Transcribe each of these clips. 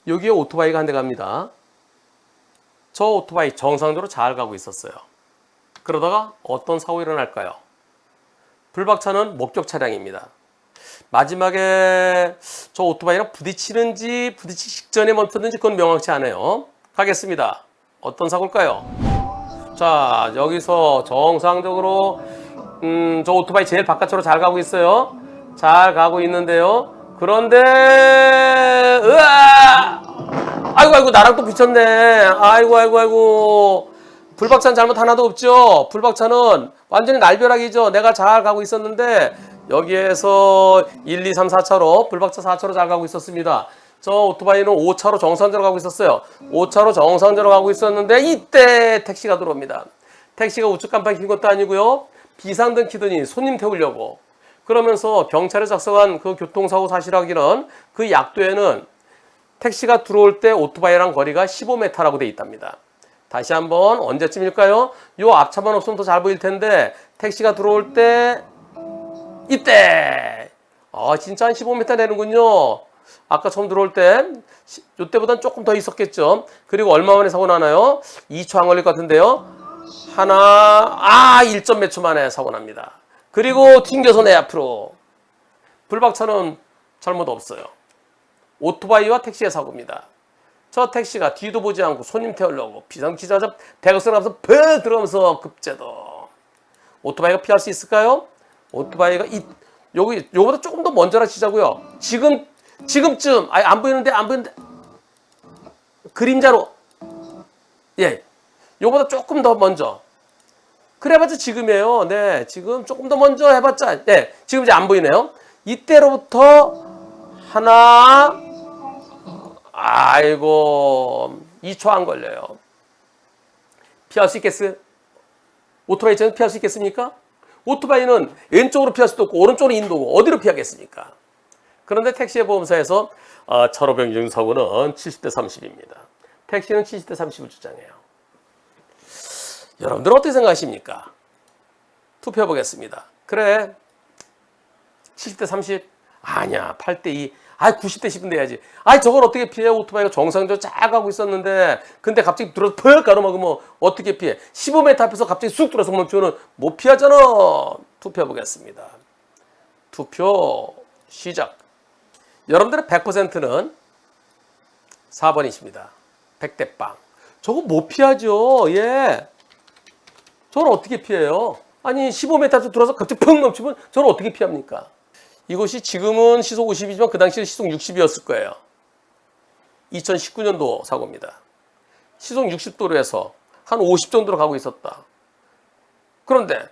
여기에 오토바이가 한 대 갑니다. 저 오토바이 정상적으로 잘 가고 있었어요. 그러다가 어떤 사고가 일어날까요? 불박차는 목격 차량입니다. 마지막에 저 오토바이랑 부딪히는지 부딪히기 직전에 멈췄는지 그건 명확치 않아요. 가겠습니다. 어떤 사고일까요? 자, 여기서 정상적으로 저 오토바이 제일 바깥으로 잘 가고 있어요. 잘 가고 있는데요. 그런데 으아! 아이고 나랑 또 붙였네. 아이고 불박차는 잘못 하나도 없죠. 불박차는 완전히 날벼락이죠. 내가 잘 가고 있었는데 여기에서 1, 2, 3, 4차로 불박차 4차로 잘 가고 있었습니다. 저 오토바이는 5차로 정상적으로 가고 있었어요. 5차로 정상적으로 가고 있었는데 이때 택시가 들어옵니다. 택시가 우측 깜빡이 킨 것도 아니고요. 비상등 켜더니 손님 태우려고. 그러면서 경찰에 작성한 그 교통사고 사실 확인은 그 약도에는 택시가 들어올 때 오토바이랑 거리가 15m라고 돼 있답니다. 다시 한번 언제쯤일까요? 요 앞차만 없으면 더 잘 보일 텐데 택시가 들어올 때 이때 진짜 한 15m 되는군요. 아까 처음 들어올 때 이때보단 조금 더 있었겠죠. 그리고 얼마 만에 사고 나나요? 2초 안 걸릴 것 같은데요. 1점 몇 초 만에 사고 납니다. 그리고 튕겨서 내 앞으로. 불박차는 잘못 없어요. 오토바이와 택시의 사고입니다. 저 택시가 뒤도 보지 않고 손님 태우려고 비상키자접 대각선 앞서 퍽 들어가면서 급제도. 오토바이가 피할 수 있을까요? 오토바이가 요거보다 조금 더 먼저라 치자고요. 지금쯤 안 보이는데 그림자로 요거보다 조금 더 먼저. 그래봤자 지금이에요. 네, 지금 조금 더 먼저 해봤자 지금 이제 안 보이네요. 이때로부터 하나 2초 안 걸려요. 피할 수 있겠어요? 오토바이처럼 피할 수 있겠습니까? 오토바이는 왼쪽으로 피할 수도 없고 오른쪽으로 인도고 어디로 피하겠습니까? 그런데 택시의 보험사에서 차로변경 사고는 70대 30입니다. 택시는 70대 30을 주장해요. 여러분들은 어떻게 생각하십니까? 투표해 보겠습니다. 그래 70대 30? 아니야 8대 2. 90대 10은 돼야지. 저걸 어떻게 피해? 오토바이가 정상적으로 쫙 가고 있었는데 근데 갑자기 들어서 펄 가로막으면 어떻게 피해? 15m 앞에서 갑자기 쑥 들어서 멈추면 못 피하잖아. 투표해 보겠습니다. 투표 시작. 여러분들의 100%는 4번이십니다. 100대 빵. 저거 못 피하죠. 저걸 어떻게 피해요? 15m 앞에서 들어서 갑자기 펑 멈추면 저걸 어떻게 피합니까? 이것이 지금은 시속 50이지만 그 당시에 시속 60이었을 거예요. 2019년도 사고입니다. 시속 60도로에서 한 50 정도로 가고 있었다. 그런데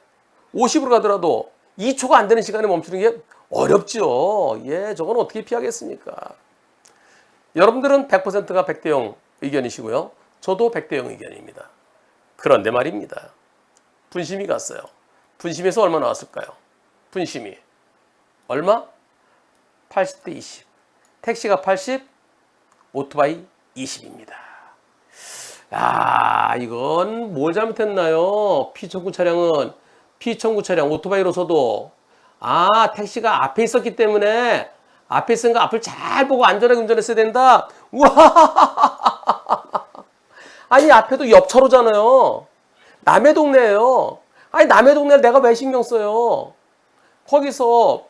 50으로 가더라도 2초가 안 되는 시간에 멈추는 게 어렵죠. 저건 어떻게 피하겠습니까? 여러분들은 100%가 100대 0 의견이시고요. 저도 100대 0 의견입니다. 그런데 말입니다. 분심이 갔어요. 분심에서 얼마 나왔을까요? 분심이. 얼마? 80대 20. 택시가 80, 오토바이 20입니다. 이건 뭘 잘못했나요? 피청구 차량은 피청구 차량 오토바이로서도 택시가 앞에 있었기 때문에 앞에 있으니까 앞을 잘 보고 안전하게 운전했어야 된다. 우와! 앞에도 옆차로잖아요. 남의 동네예요. 남의 동네를 내가 왜 신경 써요? 거기서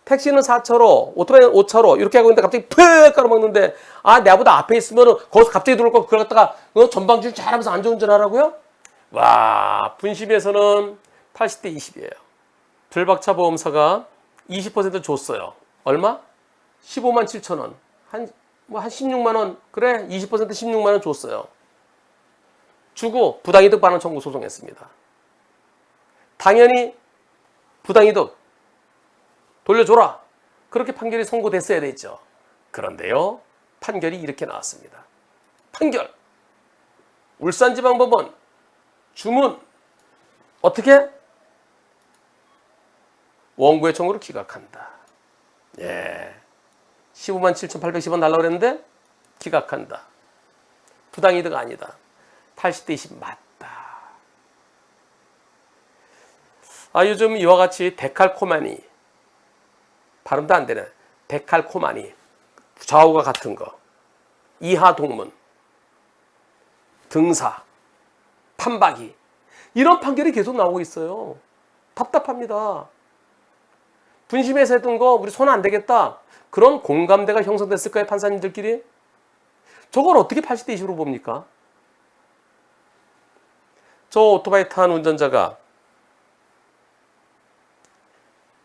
택시는 4차로, 오토바이는 5차로 이렇게 하고 있는데 갑자기 푹 가로막는데 내보다 앞에 있으면 거기서 갑자기 들어올 거 그걸 갖다가 전방주행 잘하면서 안전운전하라고요? 와, 분심에서는 80대 20이에요. 불박차 보험사가 20% 줬어요. 얼마? 15만 7천 원. 한 16만 원. 그래, 20% 16만 원 줬어요. 주고 부당이득 반환 청구 소송했습니다. 당연히 부당이득 돌려줘라. 그렇게 판결이 선고됐어야 됐죠. 그런데요. 판결이 이렇게 나왔습니다. 판결. 울산지방법원 주문 어떻게? 원고의 청구를 기각한다. 15만 7,810원 달라고 그랬는데 기각한다. 부당이득 아니다. 80대 20 맞다. 요즘 이와 같이 데칼코마니 발음도 안 되네. 데칼코마니, 좌우가 같은 거, 이하 동문, 등사, 판박이, 이런 판결이 계속 나오고 있어요. 답답합니다. 분심에서 했던 거 우리 손 안 되겠다. 그런 공감대가 형성됐을까요, 판사님들끼리? 저걸 어떻게 80대 20으로 봅니까? 저 오토바이 탄 운전자가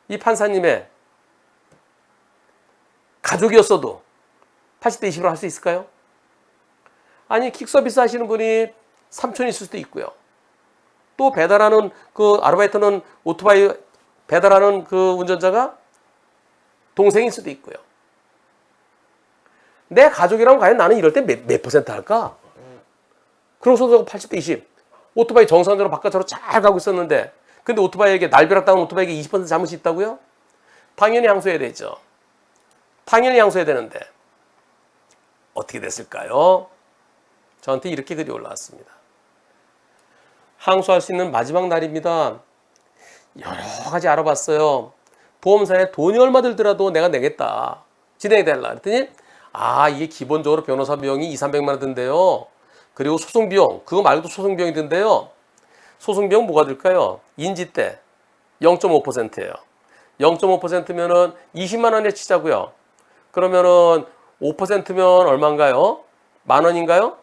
이 판사님의 가족이었어도 80대 20으로 할 수 있을까요? 아니, 킥 서비스 하시는 분이 삼촌이 있을 수도 있고요. 또 배달하는 그 아르바이트는 오토바이 배달하는 그 운전자가 동생일 수도 있고요. 내 가족이라면 과연 나는 이럴 때 몇 퍼센트 할까? 그러고서 80대 20. 오토바이 정상적으로 바깥으로 잘 가고 있었는데, 근데 오토바이에게 날벼락 당한 오토바이에게 20% 잘못이 있다고요? 당연히 항소해야 되죠. 당연히 항소해야 되는데 어떻게 됐을까요? 저한테 이렇게 글이 올라왔습니다. 항소할 수 있는 마지막 날입니다. 여러 가지 알아봤어요. 보험사에 돈이 얼마 들더라도 내가 내겠다. 진행해달라. 그랬더니 이게 기본적으로 변호사 비용이 200~300만 원 든대요. 그리고 소송 비용, 그거 말고도 소송 비용이 든대요. 소송 비용 뭐가 들까요? 인지 때 0.5%예요. 0.5%면은 20만 원에 치자고요. 그러면은 5%면 얼마인가요? 10,000원인가요?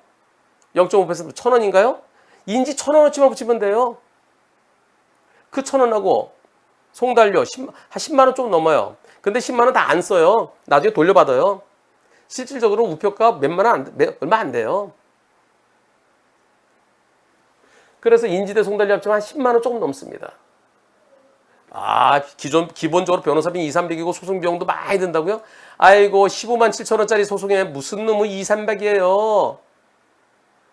0.5% 1,000원인가요? 인지 1,000원어치만 붙이면 돼요. 그 1,000원하고 송달료 한 10만 원 좀 넘어요. 근데 10만 원 다 안 써요. 나중에 돌려받아요. 실질적으로 우표가 얼마 안 돼요. 그래서 인지대 송달료 합치면 한 10만 원 조금 넘습니다. 기본적으로 변호사비 200~300이고 소송 비용도 많이 든다고요? 아이고, 15만 7천 원짜리 소송에 무슨 놈의 200~300이에요.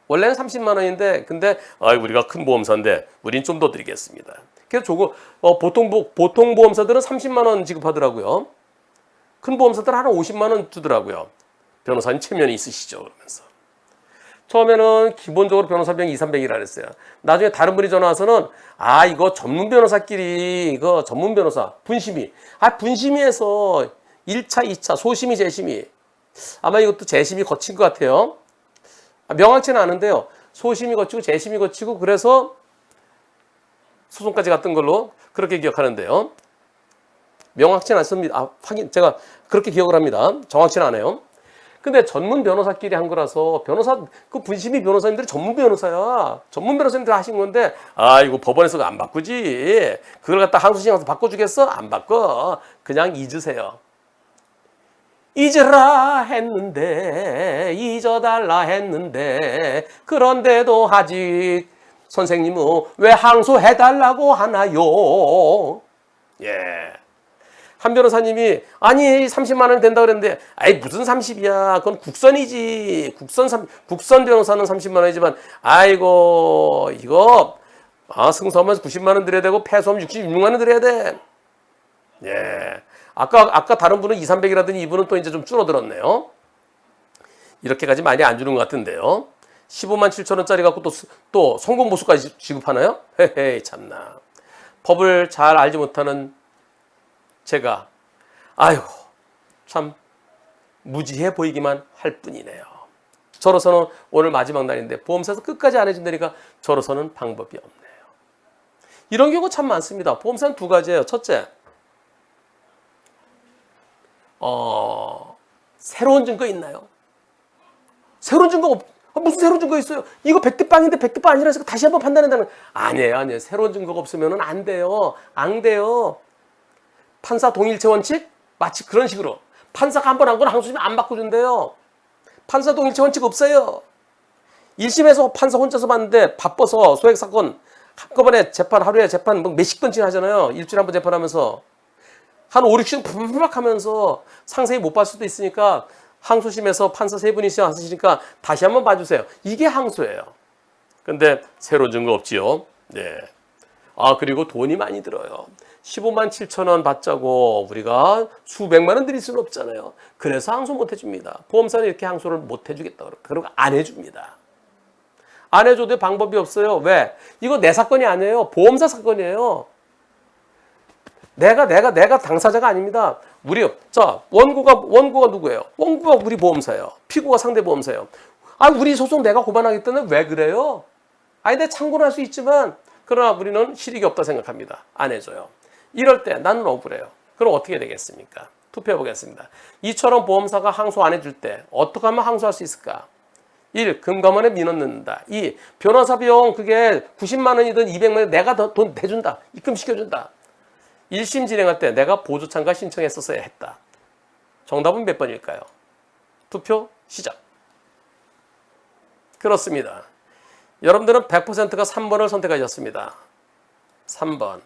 원래는 30만 원인데, 근데 우리가 큰 보험사인데 우린 좀 더 드리겠습니다. 그래서 조금 보통 보험사들은 30만 원 지급하더라고요. 큰 보험사들은 한 50만 원 주더라고요. 변호사님 체면이 있으시죠? 그러면서. 처음에는 기본적으로 변호사 비용 200~300이라 그랬어요. 나중에 다른 분이 전화 와서는 이거 전문 변호사끼리 이거 전문 변호사 분심이 분심위에서 1차, 2차 소심이 재심이 아마 이것도 재심이 거친 것 같아요. 명확치는 않은데요. 소심이 거치고 재심이 거치고 그래서 소송까지 갔던 걸로 그렇게 기억하는데요. 명확치는 않습니다. 제가 그렇게 기억을 합니다. 정확치는 않아요. 근데 전문 변호사끼리 한 거라서 그 분심이 변호사님들이 전문 변호사야. 전문 변호사님들 하신 건데 이거 법원에서 안 바꾸지. 그걸 갖다 항소심 가서 바꿔주겠어? 안 바꿔. 그냥 잊으세요. 잊으라 했는데 잊어달라 했는데 그런데도 아직 선생님은 왜 항소해달라고 하나요? 예. 한 변호사님이 30만 원 된다 그랬는데 무슨 30이야. 그건 국선이지. 국선 변호사는 30만 원이지만 이거 승소하면 90만 원 드려야 되고 패소하면 66만 원 드려야 돼. 예. 아까 다른 분은 200~300이라더니 이분은 또 이제 좀 줄어들었네요. 이렇게까지 많이 안 주는 것 같은데요. 15만 7천 원짜리 갖고 또 성공보수까지 지급하나요? 헤헤, 참나. 법을 잘 알지 못하는 제가 참 무지해 보이기만 할 뿐이네요. 저로서는 오늘 마지막 날인데 보험사에서 끝까지 안 해준다니까 저로서는 방법이 없네요. 이런 경우 참 많습니다. 보험사는 두 가지예요. 첫째, 새로운 증거 있나요? 새로운 증거 무슨 새로운 증거 있어요? 이거 100대 빵인데 100대 빵 아니라서 다시 한번 판단한다는. 아니에요. 새로운 증거가 없으면 안 돼요. 안 돼요. 판사 동일체 원칙? 마치 그런 식으로 판사가 한 번 한 건 항소심이 안 바꿔준대요. 판사 동일체 원칙 없어요. 1심에서 판사 혼자서 봤는데 바빠서 소액 사건 한꺼번에 재판 하루에 재판 몇십 건씩 하잖아요. 일주일에 한 번 재판하면서 한 5, 6시간 푸르륵 하면서 상세히 못 봤을 수도 있으니까 항소심에서 판사 세 분이 왔으시니까 다시 한번 봐주세요. 이게 항소예요. 근데 새로운 증거 없지요. 네. 그리고 돈이 많이 들어요. 15만 7천 원 받자고 우리가 수백만 원 드릴 수는 없잖아요. 그래서 항소 못 해줍니다. 보험사는 이렇게 항소를 못 해주겠다. 그러고 안 해줍니다. 안 해줘도 방법이 없어요. 왜? 이거 내 사건이 아니에요. 보험사 사건이에요. 내가 당사자가 아닙니다. 자, 원고가 누구예요? 원고가 우리 보험사예요. 피고가 상대 보험사예요. 아, 우리 소송 내가 고발하겠다는 왜 그래요? 아니, 내 참고는 할 수 있지만, 그러나 우리는 실익이 없다 생각합니다. 안 해줘요. 이럴 때 나는 억울해요. 그럼 어떻게 되겠습니까? 투표해 보겠습니다. 이처럼 보험사가 항소 안 해줄 때 어떻게 하면 항소할 수 있을까? 1. 금감원에 민원 넣는다. 2. 변호사 비용 그게 90만 원이든 200만 원 내가 더 돈 대준다. 입금시켜준다. 1심 진행할 때 내가 보조 참가 신청했었어야 했다. 정답은 몇 번일까요? 투표 시작. 그렇습니다. 여러분들은 100%가 3번을 선택하셨습니다. 3번.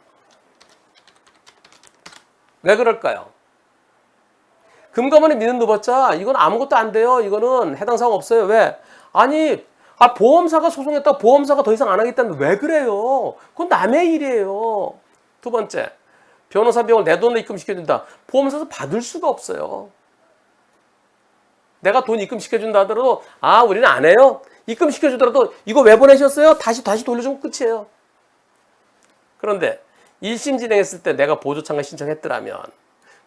왜 그럴까요? 금감원에 민원 넣어봤자 이건 아무것도 안 돼요. 이거는 해당 사항 없어요. 왜? 아니, 보험사가 소송했다고 보험사가 더 이상 안 하겠다는데 왜 그래요? 그건 남의 일이에요. 두 번째, 변호사 비용을 내 돈으로 입금시켜준다. 보험사에서 받을 수가 없어요. 내가 돈 입금시켜준다 하더라도 우리는 안 해요. 입금시켜주더라도 이거 왜 보내셨어요? 다시 돌려주면 끝이에요. 그런데 1심 진행했을 때 내가 보조 참가 신청했더라면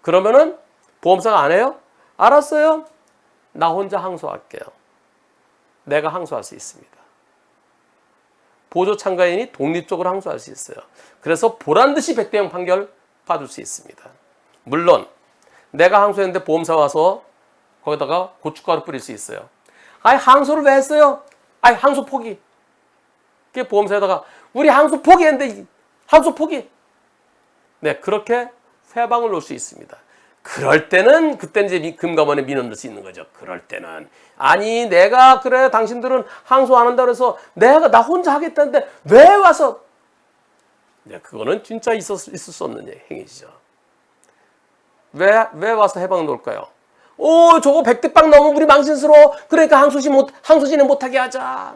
그러면은 보험사가 안 해요? 알았어요. 나 혼자 항소할게요. 내가 항소할 수 있습니다. 보조 참가인이 독립적으로 항소할 수 있어요. 그래서 보란듯이 100대 0 판결 받을 수 있습니다. 물론 내가 항소했는데 보험사 와서 거기다가 고춧가루 뿌릴 수 있어요. 항소를 왜 했어요? 항소 포기. 그게 보험사에다가 우리 항소 포기했는데 항소 포기. 네, 그렇게 회방을 놓을 수 있습니다. 그럴 때는 그때는 이제 금감원에 민원 넣을 수 있는 거죠. 그럴 때는 아니 내가 그래 당신들은 항소 안 한다고 해서 나 혼자 하겠다는데 왜 와서 네, 그거는 진짜 있을 수 없는 행위죠. 왜 와서 해방 놓을까요? 저거 100대 빵 넘으면 우리 망신스러워. 그러니까 항소 진행 못하게 하자.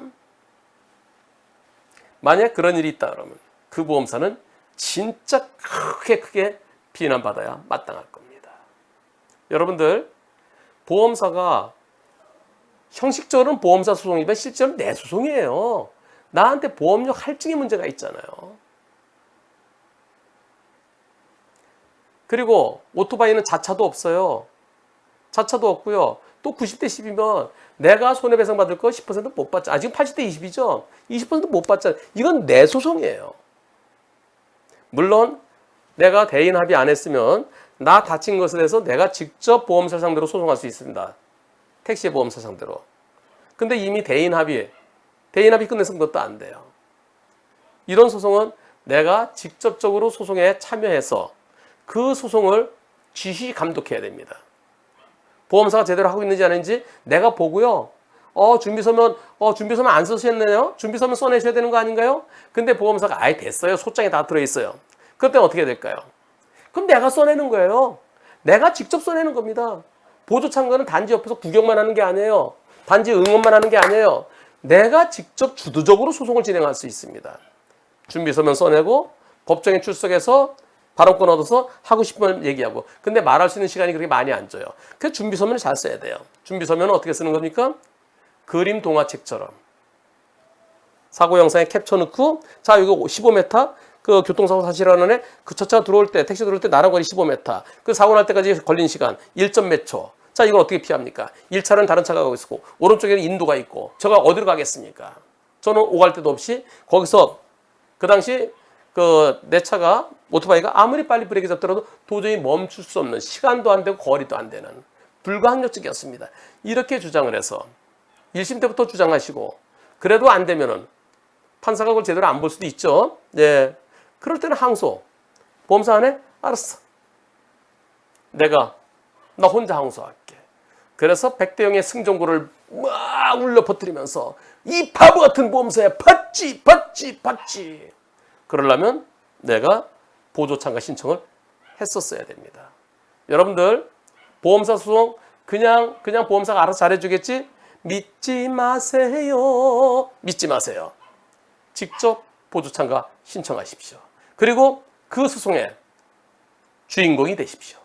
만약 그런 일이 있다 그러면 그 보험사는 진짜 크게 비난받아야 마땅할 겁니다. 여러분들, 보험사가 형식적으로는 보험사 소송이면 실제로는 내 소송이에요. 나한테 보험료 할증의 문제가 있잖아요. 그리고 오토바이는 자차도 없어요. 자차도 없고요. 또 90대 10이면 내가 손해배상 받을 거 10% 못 받잖아. 지금 80대 20이죠. 20% 못 받잖아. 이건 내 소송이에요. 물론 내가 대인 합의 안 했으면 나 다친 것에 대해서 내가 직접 보험사 상대로 소송할 수 있습니다. 택시 보험사 상대로. 근데 이미 대인 합의 끝내서 그것도 안 돼요. 이런 소송은 내가 직접적으로 소송에 참여해서 그 소송을 지시 감독해야 됩니다. 보험사가 제대로 하고 있는지 아닌지 내가 보고요. 준비서면 안 쓰셨네요. 준비서면 써내셔야 되는 거 아닌가요? 근데 보험사가 아예 됐어요. 소장에 다 들어있어요. 그때 어떻게 될까요? 그럼 내가 써내는 거예요. 내가 직접 써내는 겁니다. 보조 참가는 단지 옆에서 구경만 하는 게 아니에요. 단지 응원만 하는 게 아니에요. 내가 직접 주도적으로 소송을 진행할 수 있습니다. 준비서면 써내고 법정에 출석해서 발언권 얻어서 하고 싶은 얘기하고. 근데 말할 수 있는 시간이 그렇게 많이 안 줘요. 그래서 준비서면을 잘 써야 돼요. 준비서면은 어떻게 쓰는 겁니까? 그림 동화책처럼. 사고 영상에 캡처 넣고, 자, 이거 15m, 그 교통사고 사실하는 애, 그 첫 차가 들어올 때, 택시 들어올 때 나랑 거리 15m. 그 사고 날 때까지 걸린 시간 1점 몇 초. 자, 이걸 어떻게 피합니까? 1차는 다른 차가 가고 있고, 오른쪽에는 인도가 있고, 제가 어디로 가겠습니까? 저는 오갈 데도 없이, 거기서, 그 당시, 내 차가, 오토바이가 아무리 빨리 브레이크 잡더라도 도저히 멈출 수 없는, 시간도 안 되고 거리도 안 되는 불가항력적이었습니다. 이렇게 주장을 해서 1심 때부터 주장하시고 그래도 안 되면은 판사가 그걸 제대로 안 볼 수도 있죠. 네. 그럴 때는 항소. 보험사 안에 알았어. 나 혼자 항소할게. 그래서 100대 0의 승전고를 막 울려 퍼뜨리면서 이 바보 같은 보험사에 받지. 그러려면 내가 보조 참가 신청을 했었어야 됩니다. 여러분들, 보험사 소송 그냥 보험사가 알아서 잘해주겠지? 믿지 마세요. 직접 보조 참가 신청하십시오. 그리고 그 소송의 주인공이 되십시오.